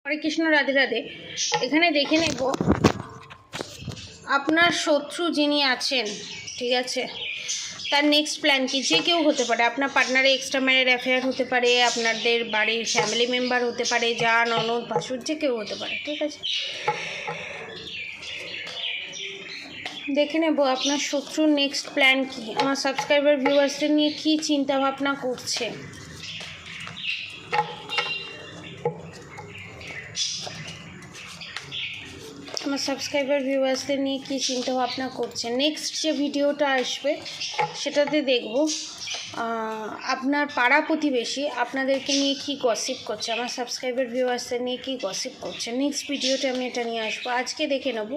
হরে কৃষ্ণ, রাধে রাধে। এখানে দেখে নেব আপনার শত্রু যিনি আছেন, ঠিক আছে, তার নেক্সট প্ল্যান কি। যে কেউ হতে পারে, আপনার পার্টনারে এক্সট্রা ম্যারিড অ্যাফেয়ার হতে পারে, আপনাদের বাড়ির ফ্যামিলি মেম্বার হতে পারে, যা ননদ ভাসুর যে কেউ হতে পারে, ঠিক আছে। দেখে নেব আপনার শত্রুর নেক্সট প্ল্যান কি, আমার সাবস্ক্রাইবার ভিউয়ার্সদের নিয়ে কী চিন্তাভাবনা করছে। আমার সাবস্ক্রাইবার ভিউয়ার্সদের নিয়ে কী চিন্তাভাবনা করছে। নেক্সট যে ভিডিওটা আসবে সেটাতে দেখব আপনার পাড়া প্রতিবেশী আপনাদেরকে নিয়ে কী গসিপ করছে, আমার সাবস্ক্রাইবার ভিউয়ার্সদের নিয়ে কী গসিপ করছে। নেক্সট ভিডিওতে আমি এটা নিয়ে আসবো। আজকে দেখে নেব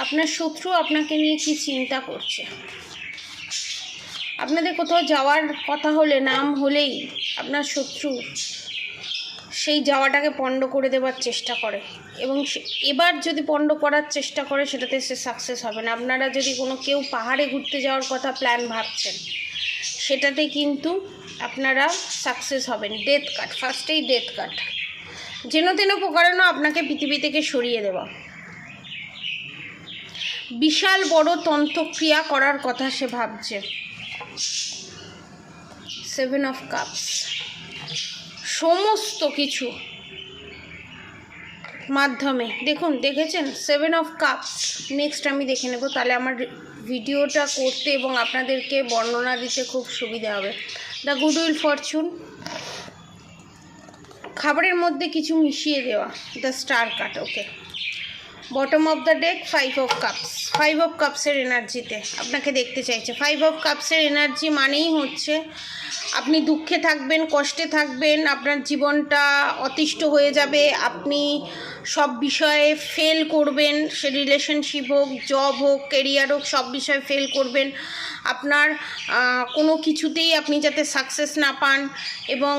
আপনার শত্রু আপনাকে নিয়ে কী চিন্তা করছে। আপনাদের কোথাও যাওয়ার কথা হলে, নাম হলেই আপনার শত্রু সেই যাওয়াটাকে পণ্ড করে দেওয়ার চেষ্টা করে, এবং এবার যদি পণ্ড করার চেষ্টা করে সেটাতে সে সাকসেস হবে না। আপনারা যদি কোনো কেউ পাহাড়ে ঘুরতে যাওয়ার কথা প্ল্যান ভাবছেন, সেটাতে কিন্তু আপনারা সাকসেস হবেন। ডেথ কার্ড, ফার্স্টেই ডেথ কার্ড, যেন তেন প্রকারেণ আপনাকে পৃথিবী থেকে সরিয়ে দেওয়া। বিশাল বড় তন্ত্রক্রিয়া করার কথা সে ভাবছে। 7 অফ কাপস, সমস্ত কিছু মাধ্যমে দেখুন, দেখেছেন 7 অফ কাপস। নেক্সট আমি দেখে নেব, তাহলে আমার ভিডিওটা করতে এবং আপনাদেরকে বর্ণনা দিতে খুব সুবিধা হবে। দ্য গুড উইল ফরচুন, খাবারের মধ্যে কিছু মিশিয়ে দেওয়া। The star cut, okay. Bottom of the deck 5 of cups. 5 of কাপসের এনার্জিতে আপনাকে দেখতে চাইছে। 5 অফ কাপসের এনার্জি মানেই হচ্ছে আপনি দুঃখে থাকবেন, কষ্টে থাকবেন, আপনার জীবনটা অতিষ্ঠ হয়ে যাবে, আপনি সব বিষয়ে ফেল করবেন, সে রিলেশনশিপ হোক, জব হোক, কেরিয়ার হোক, সব বিষয়ে ফেল করবেন। আপনার কোনো কিছুতেই আপনি যাতে সাকসেস না পান, এবং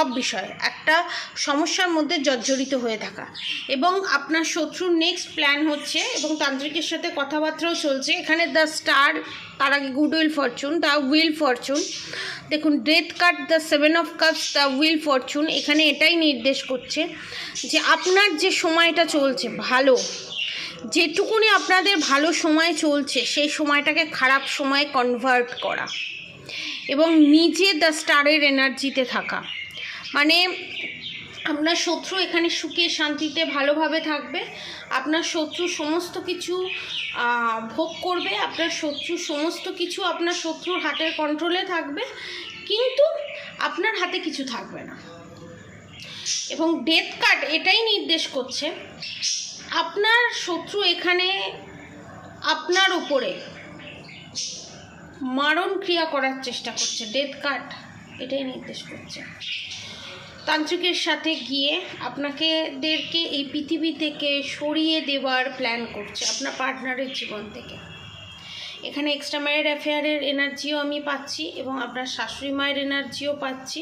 সব বিষয় একটা সমস্যার মধ্যে জর্জরিত হয়ে থাকা। এবং আপনার শত্রুর নেক্সট প্ল্যান হচ্ছে, এবং তান্ত্রিকের সাথে কথাবার্তাও চলছে এখানে। দ্য স্টার, তার আগে good wheel fortune, the wheel fortune. দেখুন death card, the 7 of cups, the wheel fortune. এখানে এটাই নির্দেশ করছে যে আপনার যে সময়টা চলছে ভালো, যেটুকুনি আপনাদের ভালো সময় চলছে, সেই সময়টাকে খারাপ সময়ে কনভার্ট করা, এবং নিজে দ্য স্টারের এনার্জিতে থাকা। মানে আপনার শত্রু এখানে সুখে শান্তিতে ভালোভাবে থাকবে, আপনার শত্রু সমস্ত কিছু ভোগ করবে, আপনার শত্রু সমস্ত কিছু আপনার শত্রুর হাতের কন্ট্রোলে থাকবে, কিন্তু আপনার হাতে কিছু থাকবে না। এবং ডেথ কার্ড এটাই নির্দেশ করছে আপনার শত্রু এখানে আপনার উপরে মারণ ক্রিয়া করার চেষ্টা করছে। ডেথ কার্ড এটাই নির্দেশ করছে তান্ত্রিকের সাথে গিয়ে আপনাদেরকে এই পৃথিবী থেকে সরিয়ে দেওয়ার প্ল্যান করছে, আপনার পার্টনারের জীবন থেকে। এখানে এক্সট্রা ম্যারিড অ্যাফেয়ারের এনার্জিও আমি পাচ্ছি, এবং আপনার শাশুড়ি মায়ের এনার্জিও পাচ্ছি,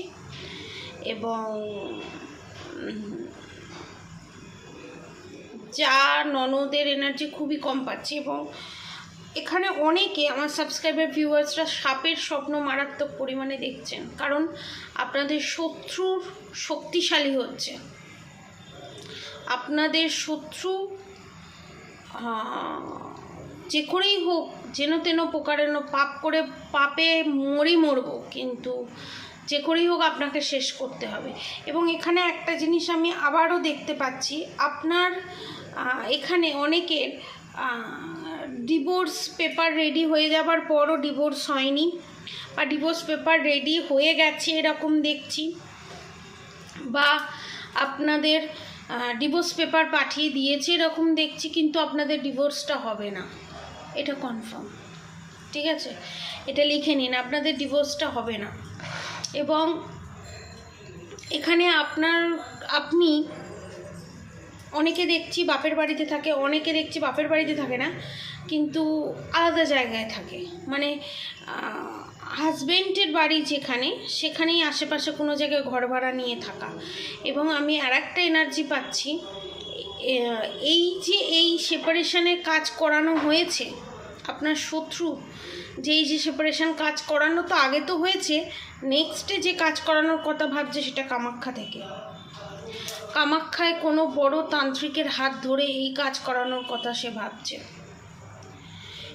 এবং যা ননদের এনার্জি খুবই কম পাচ্ছি। এবং এখানে অনেকে আমার সাবস্ক্রাইবার ভিউয়ার্সরা সাপের স্বপ্ন মারাত্মক পরিমাণে দেখছেন, কারণ আপনাদের শত্রুর শক্তিশালী হচ্ছে। আপনাদের শত্রু যে করেই হোক, যেন তেন প্রকারেণ পাপ করে, পাপে মরব, কিন্তু যে করেই হোক আপনাকে শেষ করতে হবে। এবং এখানে একটা জিনিস আমি আবারও দেখতে পাচ্ছি, আপনার এখানে অনেকের ডিভোর্স পেপার রেডি হয়ে যাবার পরও ডিভোর্স হয়নি, বা ডিভোর্স পেপার রেডি হয়ে গেছে এরকম দেখছি, বা আপনাদের ডিভোর্স পেপার পাঠিয়ে দিয়েছে এরকম দেখছি, কিন্তু আপনাদের ডিভোর্সটা হবে না, এটা কনফার্ম, ঠিক আছে, এটা লিখে নিন, আপনাদের ডিভোর্সটা হবে না। এবং এখানে আপনি অনেকে দেখছি বাপের বাড়িতে থাকে, অনেকে দেখছি বাপের বাড়িতে থাকে না, কিন্তু আলাদা জায়গায় থাকে। মানে হাজব্যান্ডের বাড়ি যেখানে, সেখানেই আশেপাশে কোনো জায়গায় ঘর ভাড়া নিয়ে থাকা। এবং আমি আর একটা এনার্জি পাচ্ছি, এই যে এই সেপারেশনের কাজ করানো হয়েছে, আপনার শত্রু যে সেপারেশন কাজ করানো তো আগে তো হয়েছে, নেক্সটে যে কাজ করানোর কথা ভাবছে সেটা কামাখ্যা থেকে। কামাখ্যায় কোনো বড় তান্ত্রিকের হাত ধরে এই কাজ করানোর কথা সে ভাবছে।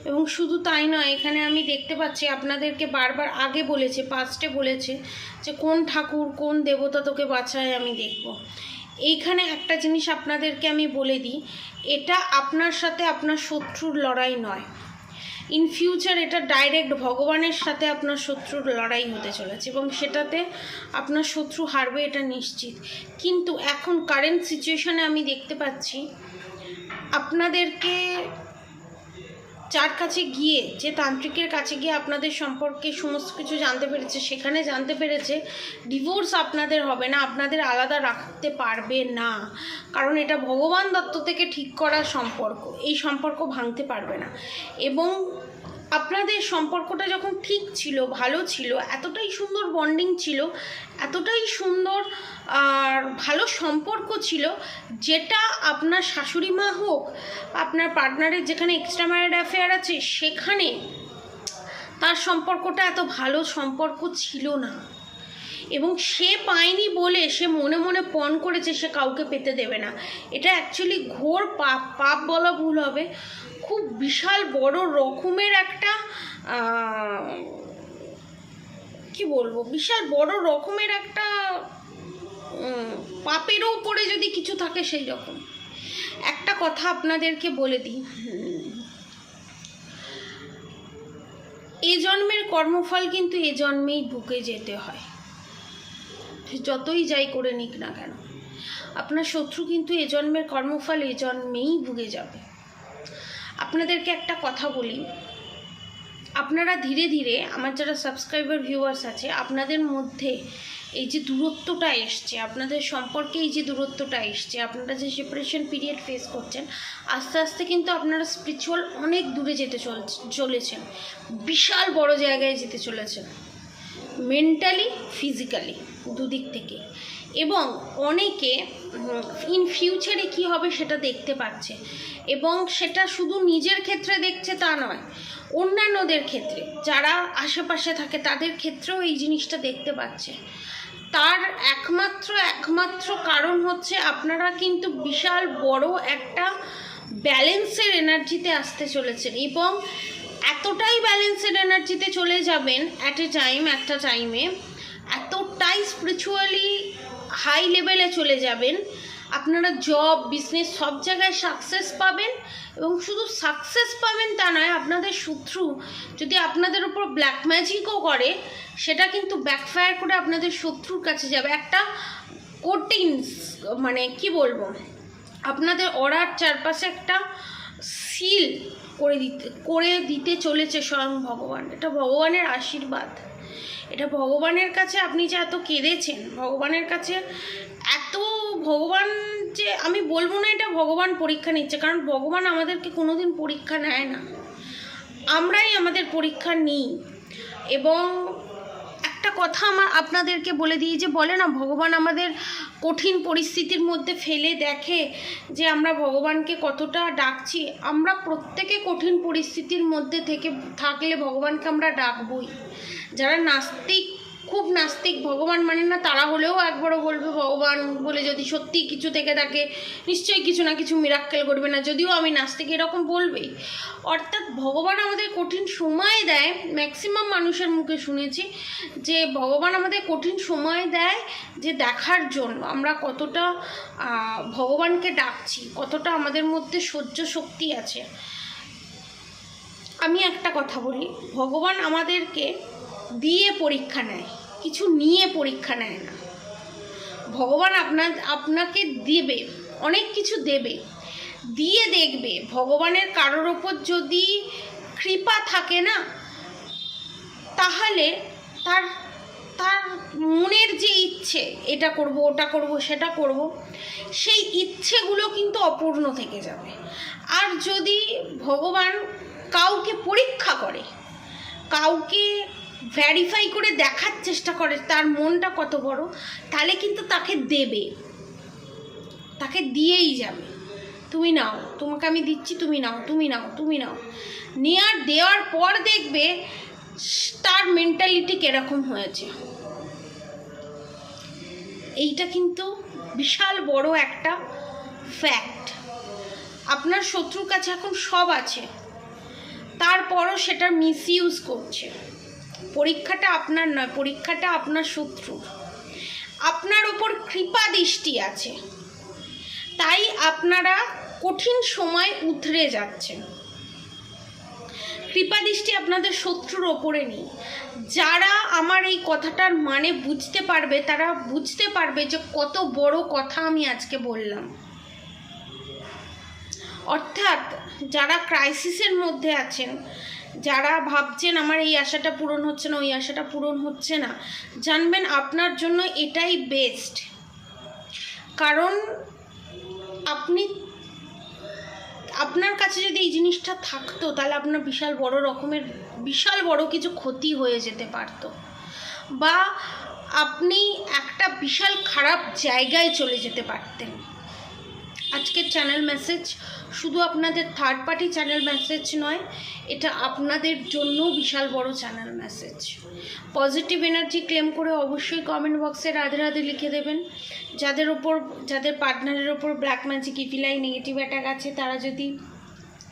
এবং শুধু তাই নয়, এখানে আমি দেখতে পাচ্ছি আপনাদেরকে বারবার আগে বলেছে, পাস্টে বলেছে যে কোন ঠাকুর কোন দেবতা তোকে বাঁচায় আমি দেখব। এইখানে একটা জিনিস আপনাদেরকে আমি বলে দিই, এটা আপনার সাথে আপনার শত্রুর লড়াই নয়। ইন ফিউচার এটা ডাইরেক্ট ভগবানের সাথে আপনার শত্রুর লড়াই হতে চলেছে, এবং সেটাতে আপনার শত্রু হারবে এটা নিশ্চিত। কিন্তু এখন কারেন্ট সিচুয়েশানে আমি দেখতে পাচ্ছি আপনাদেরকে যার কাছে গিয়ে, যে তান্ত্রিকের কাছে গিয়ে আপনাদের সম্পর্কে সমস্ত কিছু জানতে পেরেছে, সেখানে জানতে পেরেছে ডিভোর্স আপনাদের হবে না, আপনাদের আলাদা রাখতে পারবে না, কারণ এটা ভগবান দত্ত থেকে ঠিক করা সম্পর্ক, এই সম্পর্ক ভাঙতে পারবে না। এবং আপনাদের সম্পর্কটা যখন ঠিক ছিল, ভালো ছিল, এতটাই সুন্দর বন্ডিং ছিল, এতটাই সুন্দর আর ভালো সম্পর্ক ছিল, যেটা আপনার শাশুড়ি মা হোক, আপনার পার্টনারের যেখানে এক্সট্রা ম্যারিড অ্যাফেয়ার আছে সেখানে তার সম্পর্কটা এত ভালো সম্পর্ক ছিল না। এবং সে পায়নি বলে সে মনে মনে পণ করেছে সে কাউকে পেতে দেবে না। এটা অ্যাকচুয়ালি ঘোর পাপ, পাপ বলা ভুল হবে, খুব বিশাল বড় রকমের একটা কি বলবো, বিশাল বড় রকমের একটা পাপেরও উপরে যদি কিছু থাকে সেই রকম। একটা কথা আপনাদেরকে বলে দিই, এ জন্মের কর্মফল কিন্তু এ জন্মেই ভুগে যেতে হয়, যতই যাই করে নিক না কেন। আপনার শত্রু কিন্তু এ জন্মের কর্মফল এ জন্মেই ভুগে যাবে। আপনাদেরকে একটা কথা বলি, আপনারা ধীরে ধীরে, আমার যারা সাবস্ক্রাইবার ভিউয়ার্স আছে, আপনাদের মধ্যে এই যে দূরত্বটা এসছে, আপনাদের সম্পর্কে এই যে দূরত্বটা এসছে, আপনারা যে সেপারেশন পিরিয়ড ফেস করছেন, আস্তে আস্তে কিন্তু আপনারা স্পিরিচুয়াল অনেক দূরে যেতে চলেছেন, বিশাল বড় জায়গায় যেতে চলেছেন, মেন্টালি ফিজিক্যালি দুদিক থেকে। এবং অনেকে ইন ফিউচারে কী হবে সেটা দেখতে পাচ্ছে, এবং সেটা শুধু নিজের ক্ষেত্রে দেখছে তা নয়, অন্যান্যদের ক্ষেত্রে যারা আশেপাশে থাকে তাদের ক্ষেত্রেও এই জিনিসটা দেখতে পাচ্ছে। তার একমাত্র কারণ হচ্ছে আপনারা কিন্তু বিশাল বড় একটা ব্যালেন্সের এনার্জিতে আসতে চলেছেন, এবং এতটাই ব্যালেন্সের এনার্জিতে চলে যাবেন অ্যাট এ টাইম, একটা টাইমে এতটাই স্পিরিচুয়ালি হাই লেভেলে চলে যাবেন, আপনারা জব বিজনেস সব জায়গায় সাকসেস পাবেন। এবং শুধু সাকসেস পাবেন তা নয়, আপনাদের শত্রু যদি আপনাদের উপর ব্ল্যাক ম্যাজিকও করে সেটা কিন্তু ব্যাকফায়ার করে আপনাদের শত্রুর কাছে যাবে। একটা কোটিংস, মানে কি বলবো, আপনাদের অরার চারপাশে একটা সিল করে দিতে চলেছে স্বয়ং ভগবান। এটা ভগবানের আশীর্বাদ, এটা ভগবানের কাছে আপনি যে এত কেঁদেছেন, ভগবানের কাছে এত, ভগবান যে আমি বলবো না এটা ভগবান পরীক্ষা নিচ্ছে, কারণ ভগবান আমাদেরকে কোনোদিন পরীক্ষা নেয় না, আমরাই আমাদের পরীক্ষা নিই। এবং একটা কথা আপনাদেরকে বলে দিই, যে বলে না ভগবান আমাদের কঠিন পরিস্থিতির মধ্যে ফেলে দেখে যে আমরা ভগবানকে কতটা ডাকছি, আমরা প্রত্যেকে কঠিন পরিস্থিতির মধ্যে থাকলে ভগবানকে আমরা ডাকবই। যারা নাস্তিক, খুব নাস্তিক, ভগবান মানে না, তারা হলেও একবারও বলবে ভগবান বলে যদি সত্যি কিছু থেকে থাকে নিশ্চয়ই কিছু না কিছু মিরাক্কেল করবে না, যদিও আমি নাস্তিক, এরকম বলবেই। অর্থাৎ ভগবান আমাদের কঠিন সময় দেয়, ম্যাক্সিমাম মানুষের মুখে শুনেছি যে ভগবান আমাদের কঠিন সময় দেয় যে দেখার জন্য আমরা কতটা ভগবানকে ডাকছি, কতটা আমাদের মধ্যে সহ্য শক্তি আছে। আমি একটা কথা বলি, ভগবান আমাদেরকে দিয়ে পরীক্ষা নেয়, কিছু নিয়ে পরীক্ষা নেয় না। ভগবান আপনাকে দেবে, অনেক কিছু দেবে, দিয়ে দেখবে ভগবানের কারোর ওপর যদি কৃপা থাকে না, তাহলে তার মনের যে ইচ্ছে, এটা করব ওটা করব সেটা করব, সেই ইচ্ছেগুলো কিন্তু অপূর্ণ থেকে যাবে। আর যদি ভগবান কাউকে পরীক্ষা করে, কাউকে ভ্যারিফাই করে দেখার চেষ্টা করে তার মনটা কত বড়, তাহলে কিন্তু তাকে দেবে, তাকে দিয়েই যাবে। তুমি নাও, তোমাকে আমি দিচ্ছি, তুমি নাও, তুমি নাও, তুমি নাও। দেওয়ার পর দেখবে তার মেন্টালিটি কিরকম হয়েছে। এইটা কিন্তু বিশাল বড় একটা ফ্যাক্ট। আপনার শত্রুর কাছে এখন সব আছে, তারপরও সেটার মিসইউজ করছে। পরীক্ষাটা আপনার নয়, পরীক্ষাটা আপনার শত্রুর। আপনার ওপর কৃপা দৃষ্টি আছে, তাই আপনারা কঠিন সময় উতরে যাচ্ছেন। কৃপা দৃষ্টি আপনাদের শত্রুর ওপরে নেই। যারা আমার এই কথাটার মানে বুঝতে পারবে, তারা বুঝতে পারবে যে কত বড় কথা আমি আজকে বললাম। অর্থাৎ যারা ক্রাইসিসের মধ্যে আছেন, যারা ভাবছেন আমার এই আশাটা পূরণ হচ্ছে না, ওই আশাটা পূরণ হচ্ছে না, জানবেন আপনার জন্য এটাই বেস্ট। কারণ আপনার কাছে যদি এই জিনিসটা থাকতো, তাহলে আপনার বিশাল বড় কিছু ক্ষতি হয়ে যেতে পারতো, বা আপনি একটা বিশাল খারাপ জায়গায় চলে যেতে পারতেন। আজকের চ্যানেল মেসেজ শুধু আপনাদের থার্ড পার্টি চ্যানেল মেসেজ নয়, এটা আপনাদের জন্য বিশাল বড় channel message. Positive energy claim করে অবশ্যই কমেন্ট বক্সে রাধে রাধে লিখে দেবেন। যাদের পার্টনারের ওপর black magic evil eye negative attack আছে, তারা যদি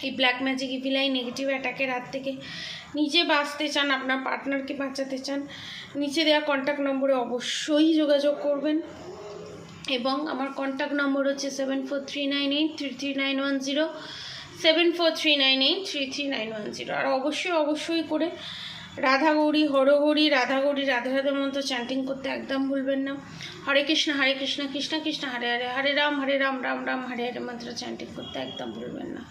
এই ব্ল্যাক ম্যাজিক ইভিলাই নেগেটিভ অ্যাটাকের হাত থেকে নিজে বাঁচতে চান, আপনার পার্টনারকে বাঁচাতে চান, নিচে দেওয়া কন্ট্যাক্ট নম্বরে অবশ্যই যোগাযোগ করবেন। এবং আমার কন্ট্যাক্ট নম্বর হচ্ছে 7439833910, 7439833910। আর অবশ্যই করে রাধা গৌরী হরহরি, রাধা গৌরী রাধা রাধা মন্ত্র চ্যান্টিং করতে একদম ভুলবেন না। হরে কৃষ্ণ কৃষ্ণ কৃষ্ণ হরে হরে, হরে রাম রাম রাম হরে হরে মন্ত্র চ্যান্টিং করতে একদম ভুলবেন না।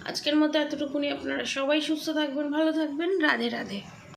আজকের মতো এতটুকুনি। আপনারা সবাই সুস্থ থাকবেন, ভালো থাকবেন। রাধে রাধে।